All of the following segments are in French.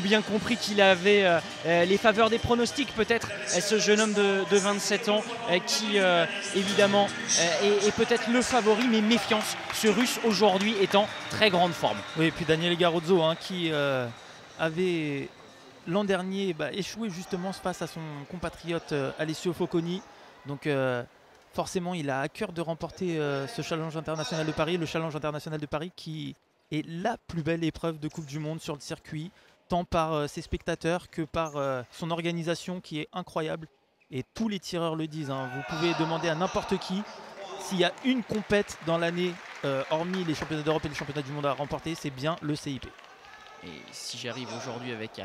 ont bien compris qu'il avait les faveurs des pronostics peut-être, ce jeune homme de 27 ans qui évidemment est peut-être le favori, mais méfiance, ce Russe aujourd'hui est en très grande forme. Oui, et puis Daniele Garozzo qui avait l'an dernier échoué justement face à son compatriote Alessio Focconi. Donc forcément il a à cœur de remporter ce Challenge international de Paris, le Challenge international de Paris qui est la plus belle épreuve de Coupe du Monde sur le circuit, tant par ses spectateurs que par son organisation qui est incroyable. Et tous les tireurs le disent, hein. Vous pouvez demander à n'importe qui s'il y a une compète dans l'année, hormis les championnats d'Europe et les championnats du monde à remporter, c'est bien le CIP. Et si j'arrive aujourd'hui avec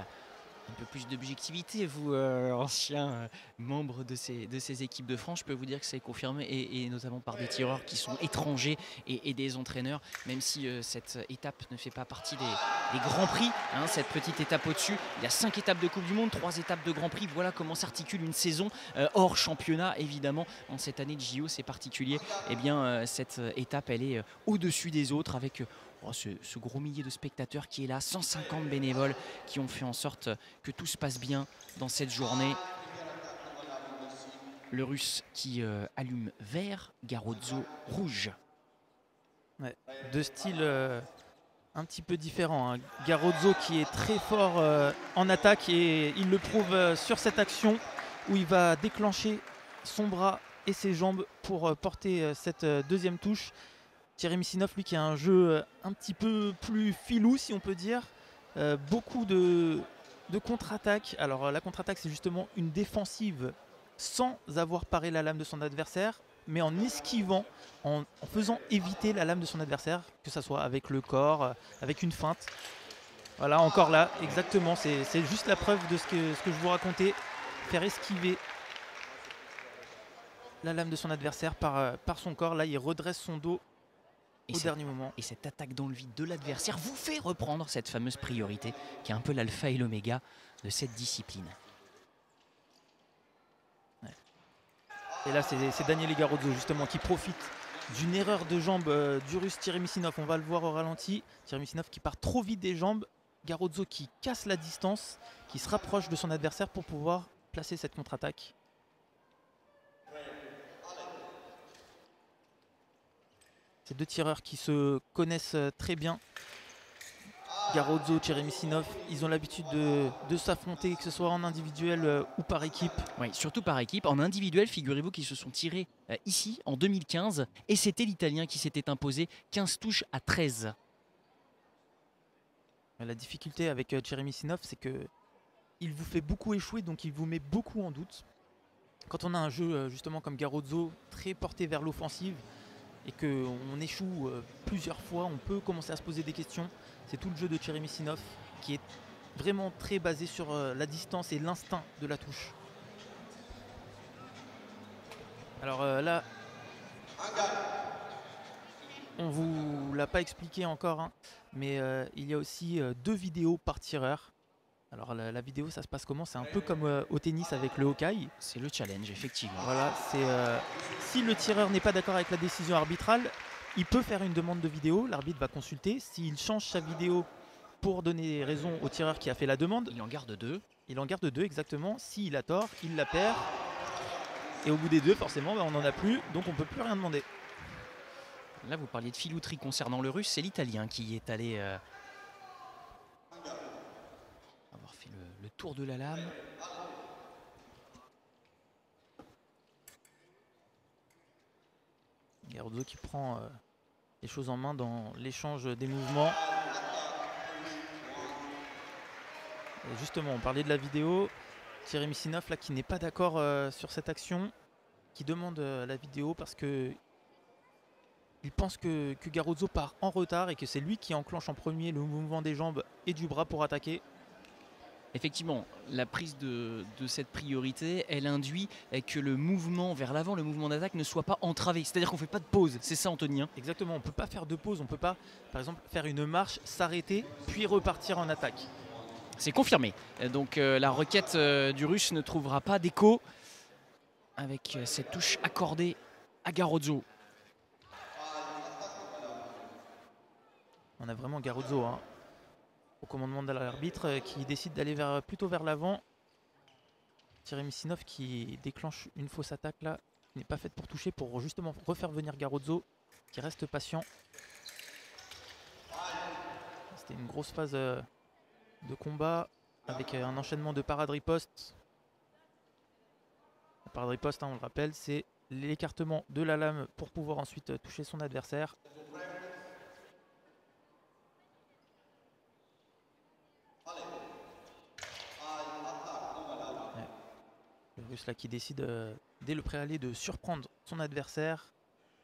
un peu plus d'objectivité, vous, anciens membres de ces équipes de France, je peux vous dire que c'est confirmé, et notamment par des tireurs qui sont étrangers et des entraîneurs, même si cette étape ne fait pas partie des grands prix, hein, cette petite étape au-dessus. Il y a 5 étapes de Coupe du Monde, 3 étapes de Grand Prix. Voilà comment s'articule une saison hors championnat, évidemment. En cette année de JO, c'est particulier. Eh bien, cette étape, elle est au-dessus des autres avec ce gros millier de spectateurs qui est là, 150 bénévoles qui ont fait en sorte que tout se passe bien dans cette journée. Le Russe qui allume vert, Garozzo rouge. Ouais, deux styles un petit peu différents, hein. Garozzo qui est très fort en attaque et il le prouve sur cette action où il va déclencher son bras et ses jambes pour porter cette deuxième touche. Thierry Missinov, lui, qui a un jeu un petit peu plus filou, si on peut dire. Beaucoup de contre-attaque. Alors, la contre-attaque, c'est justement une défensive sans avoir paré la lame de son adversaire, mais en esquivant, en faisant éviter la lame de son adversaire, que ce soit avec le corps, avec une feinte. Voilà, encore là, exactement. C'est juste la preuve de ce que je vous racontais. Faire esquiver la lame de son adversaire par son corps. Là, il redresse son dos au dernier moment. Et cette attaque dans le vide de l'adversaire vous fait reprendre cette fameuse priorité qui est un peu l'alpha et l'oméga de cette discipline. Ouais. Et là, c'est Daniele Garozzo justement qui profite d'une erreur de jambe du Russe Thierry Missinov. On va le voir au ralenti. Thierry Missinov qui part trop vite des jambes. Garozzo qui casse la distance, qui se rapproche de son adversaire pour pouvoir placer cette contre-attaque. Ces deux tireurs qui se connaissent très bien. Garozzo, Thierry Missinov, ils ont l'habitude de s'affronter, que ce soit en individuel ou par équipe. Oui, surtout par équipe. En individuel, figurez-vous qu'ils se sont tirés ici en 2015 et c'était l'Italien qui s'était imposé 15 touches à 13. La difficulté avec Thierry Missinov, c'est qu'il vous fait beaucoup échouer, donc il vous met beaucoup en doute. Quand on a un jeu justement comme Garozzo, très porté vers l'offensive, et qu'on échoue plusieurs fois, on peut commencer à se poser des questions. C'est tout le jeu de Thierry Missinov qui est vraiment très basé sur la distance et l'instinct de la touche. Alors là, on vous l'a pas expliqué encore, hein, mais il y a aussi 2 vidéos par tireur. Alors la vidéo, ça se passe comment? C'est un peu comme au tennis avec le Hawkeye. C'est le challenge, effectivement. Voilà, si le tireur n'est pas d'accord avec la décision arbitrale, il peut faire une demande de vidéo, l'arbitre va consulter. S'il change sa vidéo pour donner raison au tireur qui a fait la demande, il en garde 2. Il en garde 2, exactement. S'il a tort, il la perd. Et au bout des 2, forcément, on n'en a plus, donc on ne peut plus rien demander. Là, vous parliez de filouterie concernant le Russe, c'est l'Italien qui est allé avoir fait le tour de la lame. Garozzo qui prend les choses en main dans l'échange des mouvements. Et justement, on parlait de la vidéo. Thierry Missinov là, qui n'est pas d'accord sur cette action, qui demande la vidéo parce que il pense que Garozzo part en retard et que c'est lui qui enclenche en premier le mouvement des jambes et du bras pour attaquer. Effectivement, la prise de cette priorité, elle induit que le mouvement vers l'avant, le mouvement d'attaque ne soit pas entravé. C'est-à-dire qu'on ne fait pas de pause, c'est ça Anthony, hein? Exactement, on ne peut pas faire de pause, on ne peut pas par exemple faire une marche, s'arrêter, puis repartir en attaque. C'est confirmé. Donc la requête du Russe ne trouvera pas d'écho avec cette touche accordée à Garozzo. On a vraiment Garozzo, hein, au commandement de l'arbitre qui décide d'aller plutôt vers l'avant. Cheremisinov qui déclenche une fausse attaque là, qui n'est pas faite pour toucher, pour justement refaire venir Garozzo, qui reste patient. C'était une grosse phase de combat avec un enchaînement de parades ripostes. La parade riposte, on le rappelle, c'est l'écartement de la lame pour pouvoir ensuite toucher son adversaire. Le Russe là qui décide dès le préalé de surprendre son adversaire,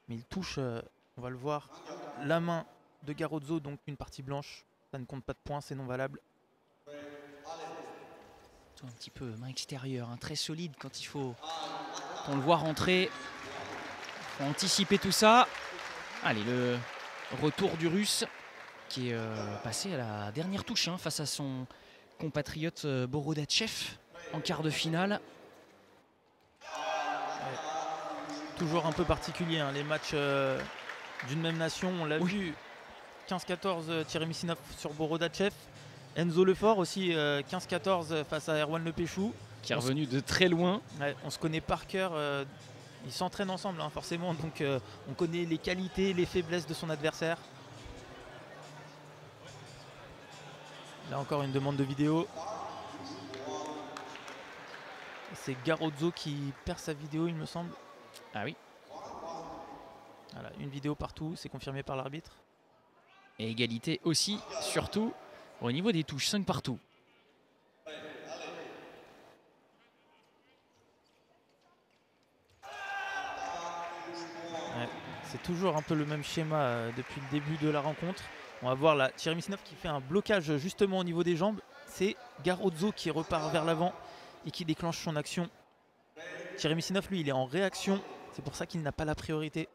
mais il touche, on va le voir, la main de Garozzo, donc une partie blanche. Ça ne compte pas de points, c'est non valable. Un petit peu main extérieure, hein, très solide quand il faut. On le voit rentrer. Il faut anticiper tout ça. Allez, le retour du Russe qui est passé à la dernière touche hein, face à son compatriote Borodachev en quart de finale. Toujours un peu particulier, hein, les matchs d'une même nation. On l'a vu, 15-14 Cheremisinov sur Borodachev. Enzo Lefort aussi, 15-14 face à Erwan Lepéchou. Qui est revenu de très loin. Ouais, on se connaît par cœur. Ils s'entraînent ensemble, hein, forcément. Donc on connaît les qualités, les faiblesses de son adversaire. Là encore une demande de vidéo. C'est Garozzo qui perd sa vidéo, il me semble. Ah oui. Voilà, une vidéo partout, c'est confirmé par l'arbitre. Et égalité aussi, surtout au niveau des touches, 5 partout. Ouais, c'est toujours un peu le même schéma depuis le début de la rencontre. On va voir là, Cheremisinov qui fait un blocage justement au niveau des jambes. C'est Garozzo qui repart vers l'avant et qui déclenche son action. Cheremisinov, lui, il est en réaction. C'est pour ça qu'il n'a pas la priorité.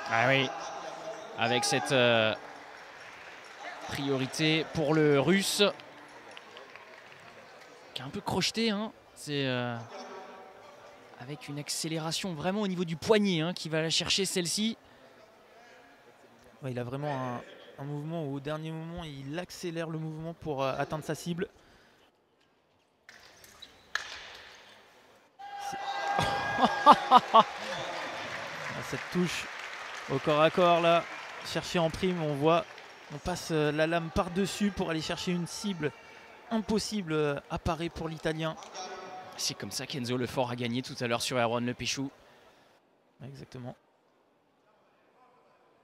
Ah oui, avec cette priorité pour le Russe, qui est un peu crocheté. Hein. C'est avec une accélération vraiment au niveau du poignet hein, qui va la chercher celle-ci. Ouais, il a vraiment un mouvement où au dernier moment, il accélère le mouvement pour atteindre sa cible. Cette touche au corps à corps là, chercher en prime, on voit, on passe la lame par-dessus pour aller chercher une cible impossible apparaît pour l'Italien. C'est comme ça qu'Enzo Lefort a gagné tout à l'heure sur Erwan Lepéchou. Exactement.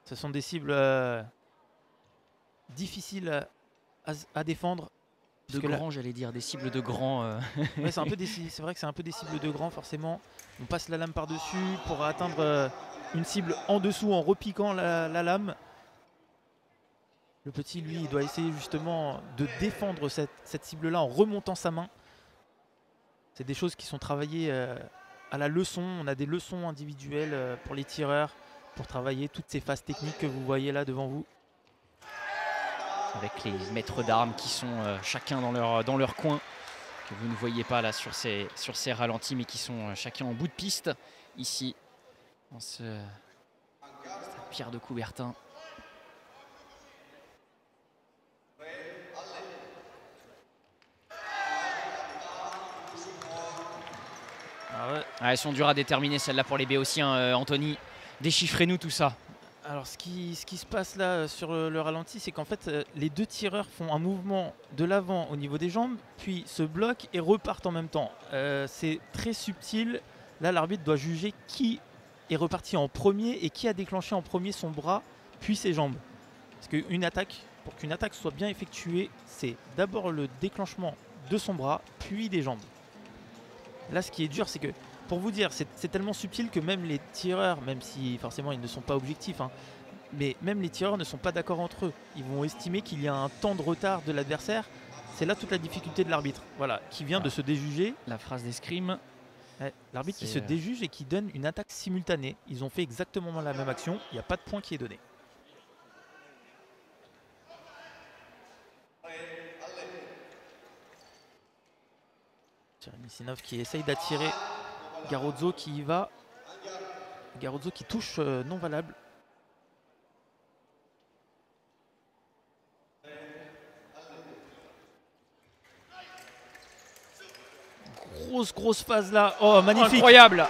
Ce sont des cibles difficiles à défendre. De grands, j'allais dire, des cibles de grands. Ouais, c'est vrai que c'est un peu des cibles de grands, forcément. On passe la lame par-dessus pour atteindre une cible en dessous en repiquant la lame. Le petit, lui, il doit essayer justement de défendre cette cible-là en remontant sa main. C'est des choses qui sont travaillées à la leçon. On a des leçons individuelles pour les tireurs, pour travailler toutes ces phases techniques que vous voyez là devant vous. Avec les maîtres d'armes qui sont chacun dans leur coin, que vous ne voyez pas là sur ces ralentis, mais qui sont chacun en bout de piste, ici, dans cette pierre de Coubertin. Ah ouais. Ah, elles sont dures à déterminer celles-là pour les Béotiens, Anthony. Déchiffrez-nous tout ça. Alors ce qui se passe là sur le ralenti, c'est qu'en fait les deux tireurs font un mouvement de l'avant au niveau des jambes, puis se bloquent et repartent en même temps. C'est très subtil. Là l'arbitre doit juger qui est reparti en premier et qui a déclenché en premier son bras, puis ses jambes. Parce pour qu'une attaque soit bien effectuée, c'est d'abord le déclenchement de son bras, puis des jambes. Là ce qui est dur, c'est que pour vous dire, c'est tellement subtil que même les tireurs, même si forcément ils ne sont pas objectifs, hein, mais même les tireurs ne sont pas d'accord entre eux. Ils vont estimer qu'il y a un temps de retard de l'adversaire. C'est là toute la difficulté de l'arbitre, voilà, qui vient de se déjuger. La phrase d'escrime. Ouais, l'arbitre qui se déjuge et qui donne une attaque simultanée. Ils ont fait exactement la même action, il n'y a pas de point qui est donné. Cheremisinov qui essaye d'attirer Garozzo qui y va. Garozzo qui touche non valable. grosse phase là. Oh, magnifique. Incroyable.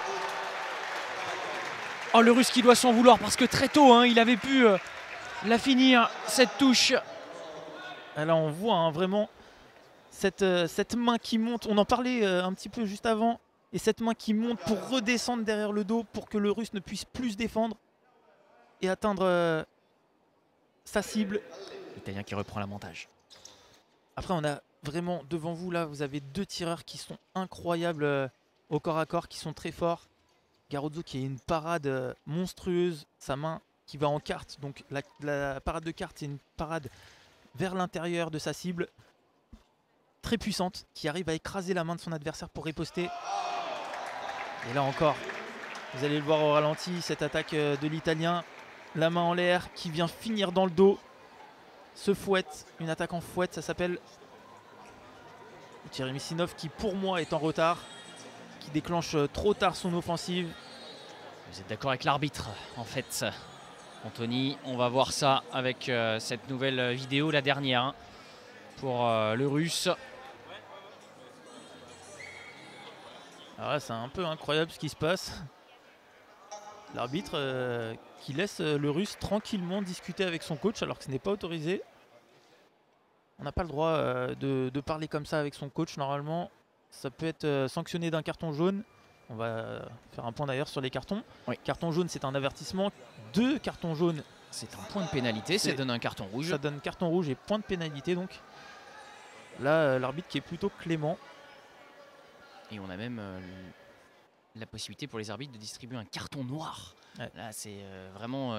Oh, le Russe qui doit s'en vouloir parce que très tôt, hein, il avait pu la finir, cette touche. Et là, on voit hein, vraiment cette main qui monte. On en parlait un petit peu juste avant. Et cette main qui monte pour redescendre derrière le dos pour que le Russe ne puisse plus se défendre et atteindre sa cible. L'Italien qui reprend l'avantage. Après, on a vraiment devant vous là, vous avez deux tireurs qui sont incroyables au corps à corps, qui sont très forts. Garozzo qui a une parade monstrueuse, sa main qui va en carte. Donc la parade de carte, c'est une parade vers l'intérieur de sa cible. Très puissante, qui arrive à écraser la main de son adversaire pour riposter. Et là encore, vous allez le voir au ralenti, cette attaque de l'Italien. La main en l'air qui vient finir dans le dos. Se fouette, une attaque en fouette, ça s'appelle Thierry Missinov qui pour moi est en retard, qui déclenche trop tard son offensive. Vous êtes d'accord avec l'arbitre en fait, Anthony? On va voir ça avec cette nouvelle vidéo, la dernière hein, pour le Russe. Alors là, c'est un peu incroyable ce qui se passe. L'arbitre qui laisse le Russe tranquillement discuter avec son coach alors que ce n'est pas autorisé. On n'a pas le droit de parler comme ça avec son coach normalement. Ça peut être sanctionné d'un carton jaune. On va faire un point d'ailleurs sur les cartons. Oui. Carton jaune, c'est un avertissement. 2 cartons jaunes, c'est un point de pénalité, ça donne un carton rouge. Ça donne carton rouge et point de pénalité donc. Là, l'arbitre qui est plutôt clément. Et on a même la possibilité pour les arbitres de distribuer un carton noir. Ouais. Là, c'est vraiment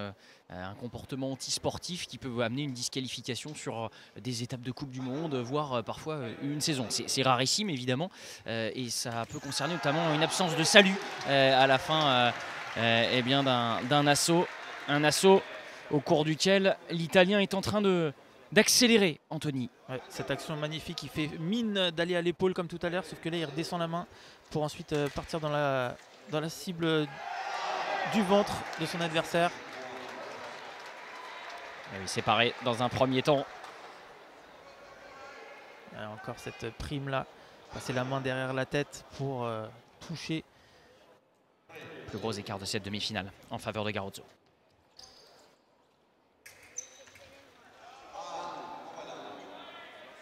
un comportement anti-sportif qui peut amener une disqualification sur des étapes de Coupe du Monde, voire parfois une saison. C'est rarissime, évidemment, et ça peut concerner notamment une absence de salut à la fin eh bien d'un assaut. Un assaut au cours duquel l'Italien est en train d'accélérer, Anthony. Ouais, cette action magnifique, il fait mine d'aller à l'épaule comme tout à l'heure, sauf que là il redescend la main pour ensuite partir dans la cible du ventre de son adversaire. Et oui, séparé dans un premier temps. Alors encore cette prime là, passer la main derrière la tête pour toucher. Plus gros écart de cette demi-finale en faveur de Garozzo.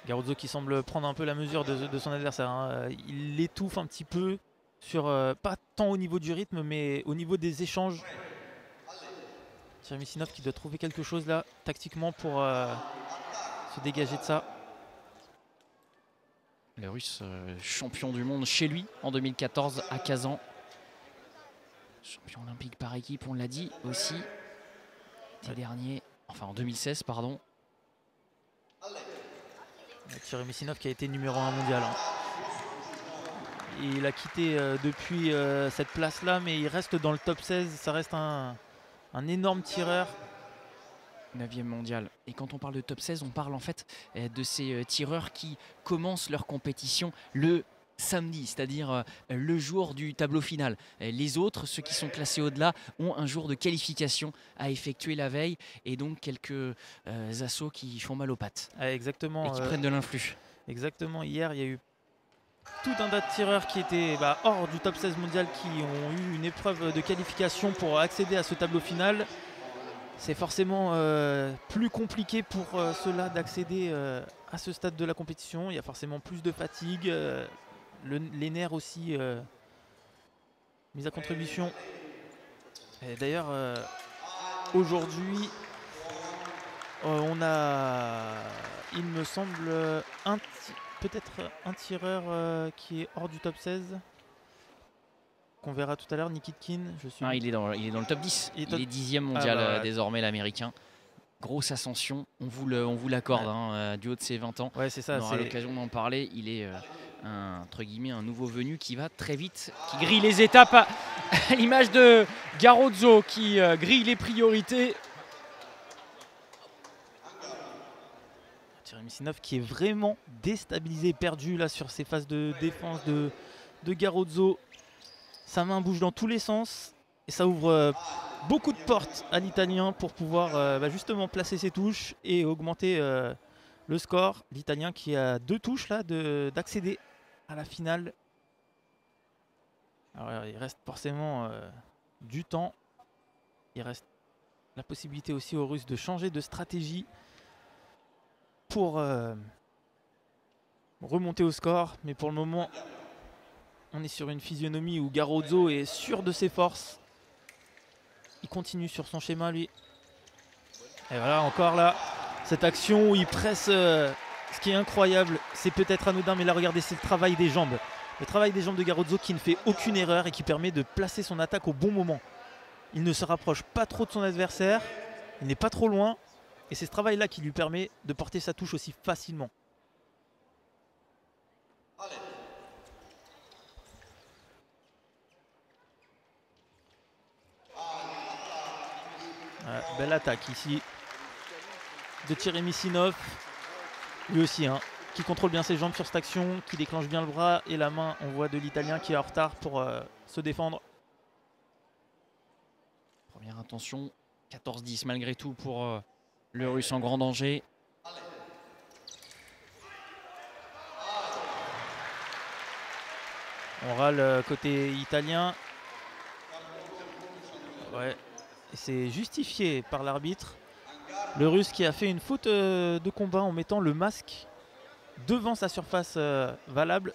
Garozzo qui semble prendre un peu la mesure de son adversaire. Hein. Il l'étouffe un petit peu, pas tant au niveau du rythme, mais au niveau des échanges. Thierry Missinov qui doit trouver quelque chose là, tactiquement, pour se dégager de ça. Le Russe, champion du monde chez lui en 2014 à Kazan. Champion olympique par équipe, on l'a dit aussi. L'été dernier, enfin en 2016, pardon. Thierry Missinov qui a été numéro 1 mondial. Hein. Il a quitté depuis cette place-là, mais il reste dans le top 16. Ça reste un énorme tireur. 9e mondial. Et quand on parle de top 16, on parle en fait de ces tireurs qui commencent leur compétition le samedi, c'est-à-dire le jour du tableau final. Les autres, ceux qui sont classés au-delà, ont un jour de qualification à effectuer la veille et donc quelques assauts qui font mal aux pattes. Exactement. Et qui prennent de l'influx. Exactement. Hier, il y a eu tout un tas de tireurs qui étaient hors du top 16 mondial qui ont eu une épreuve de qualification pour accéder à ce tableau final. C'est forcément plus compliqué pour ceux-là d'accéder à ce stade de la compétition. Il y a forcément plus de fatigue. Les nerfs aussi mis à contribution. D'ailleurs, aujourd'hui, on a, il me semble, peut-être un tireur qui est hors du top 16. Qu'on verra tout à l'heure, Nikitkin. Il est dans le top 10. Il est 10e mondial désormais, l'américain. Grosse ascension, on vous l'accorde, hein, du haut de ses 20 ans. Ouais, c'est ça. On aura l'occasion d'en parler. Il est entre guillemets un nouveau venu qui va très vite, qui grille les étapes à l'image de Garozzo qui grille les priorités. Thierry Missinov qui est vraiment déstabilisé, perdu là sur ces phases de défense de Garozzo. Sa main bouge dans tous les sens et ça ouvre beaucoup de portes à l'Italien pour pouvoir justement placer ses touches et augmenter le score. L'Italien qui a 2 touches là d'accéder à la finale Alors, il reste forcément du temps. Il reste la possibilité aussi aux Russes de changer de stratégie pour remonter au score. Mais pour le moment, on est sur une physionomie où Garozzo est sûr de ses forces. Il continue sur son schéma, lui. Et voilà, encore là, cette action où il presse. Ce qui est incroyable, c'est peut-être anodin, mais là, regardez, c'est le travail des jambes. Le travail des jambes de Garozzo qui ne fait aucune erreur et qui permet de placer son attaque au bon moment. Il ne se rapproche pas trop de son adversaire, il n'est pas trop loin. Et c'est ce travail-là qui lui permet de porter sa touche aussi facilement. Voilà, belle attaque ici de Thierry Missinov. Lui aussi, hein, qui contrôle bien ses jambes sur cette action, qui déclenche bien le bras et la main. On voit de l'Italien qui est en retard pour se défendre. Première intention, 14-10 malgré tout pour le Russe en grand danger. On râle côté italien. Ouais, c'est justifié par l'arbitre. Le Russe qui a fait une faute de combat en mettant le masque devant sa surface valable.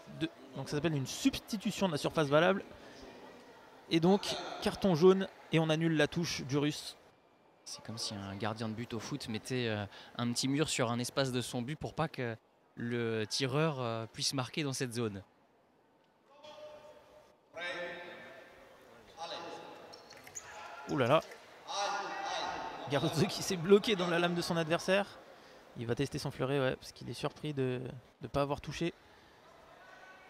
Donc ça s'appelle une substitution de la surface valable. Et donc carton jaune et on annule la touche du Russe. C'est comme si un gardien de but au foot mettait un petit mur sur un espace de son but pour pas que le tireur puisse marquer dans cette zone. Ouh là là. Garozzo qui s'est bloqué dans la lame de son adversaire. Il va tester son fleuret, ouais, parce qu'il est surpris de ne pas avoir touché.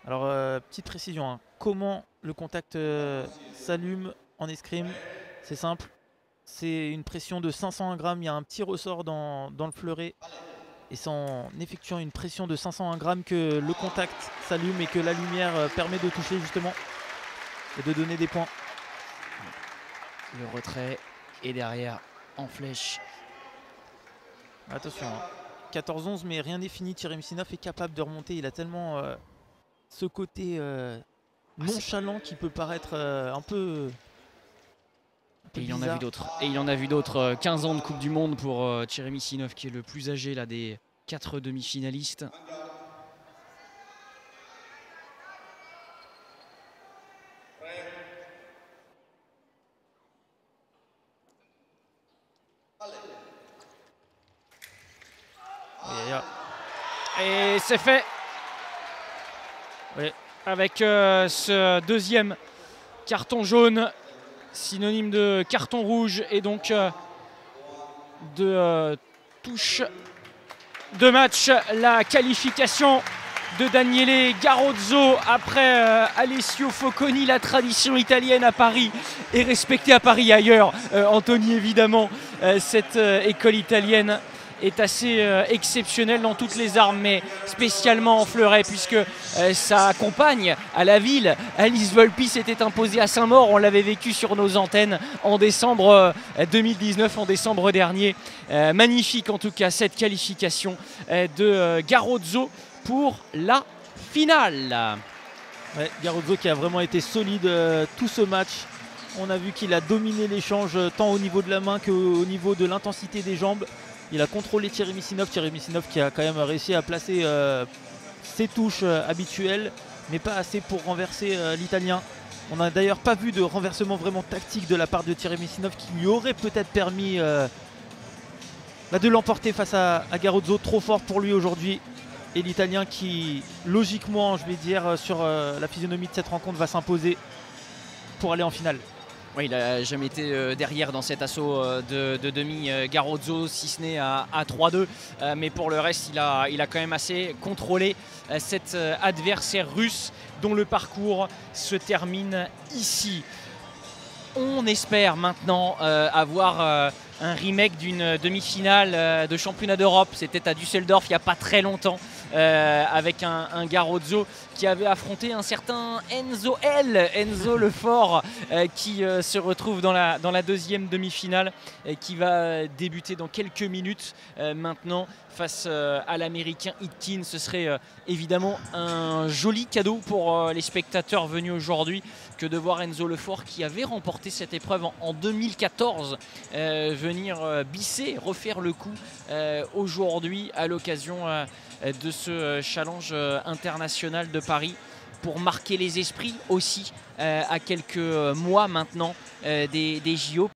Alors, petite précision, hein. Comment le contact s'allume en escrime? C'est simple. C'est une pression de 501 grammes. Il y a un petit ressort dans le fleuret. Et c'est en effectuant une pression de 501 grammes que le contact s'allume et que la lumière permet de toucher justement et de donner des points. Le retrait est derrière en flèche. Attention, hein. 14-11, mais rien n'est fini. Thierry Missinov est capable de remonter. Il a tellement ce côté nonchalant qui peut paraître un peu et il y en a vu d'autres. Et il y en a vu d'autres. 15 ans de Coupe du Monde pour Thierry Missinov, qui est le plus âgé là, des 4 demi-finalistes. Et c'est fait. Oui. Avec ce deuxième carton jaune, synonyme de carton rouge et donc de touche de match. La qualification de Daniele Garozzo après Alessio Focconi. La tradition italienne à Paris est respectée à Paris et ailleurs. Anthony, évidemment, cette école italienne est assez exceptionnelle dans toutes les armes, mais spécialement en fleuret, puisque sa compagne à la ville, Alice Volpi, s'était imposée à Saint-Maur. On l'avait vécu sur nos antennes en décembre 2019, en décembre dernier. Magnifique en tout cas cette qualification de Garozzo pour la finale. Ouais, Garozzo qui a vraiment été solide tout ce match. On a vu qu'il a dominé l'échange tant au niveau de la main qu'au niveau de l'intensité des jambes. Il a contrôlé Thierry Missinov qui a quand même réussi à placer ses touches habituelles, mais pas assez pour renverser l'Italien. On n'a d'ailleurs pas vu de renversement vraiment tactique de la part de Thierry Missinov qui lui aurait peut-être permis de l'emporter face à Garozzo. Trop fort pour lui aujourd'hui. Et l'Italien qui, logiquement, je vais dire, sur la physionomie de cette rencontre, va s'imposer pour aller en finale. Oui, il n'a jamais été derrière dans cet assaut de demi Garozzo, si ce n'est à 3-2. Mais pour le reste, il a quand même assez contrôlé cet adversaire russe dont le parcours se termine ici. On espère maintenant avoir un remake d'une demi-finale de championnat d'Europe. C'était à Düsseldorf il n'y a pas très longtemps, avec un Garozzo qui avait affronté un certain Enzo Lefort, qui se retrouve dans la deuxième demi-finale, qui va débuter dans quelques minutes maintenant face à l'américain Itkin. Ce serait évidemment un joli cadeau pour les spectateurs venus aujourd'hui que de voir Enzo Lefort, qui avait remporté cette épreuve en 2014, venir bisser, refaire le coup aujourd'hui à l'occasion de ce challenge international de Paris, pour marquer les esprits aussi à quelques mois maintenant des JO.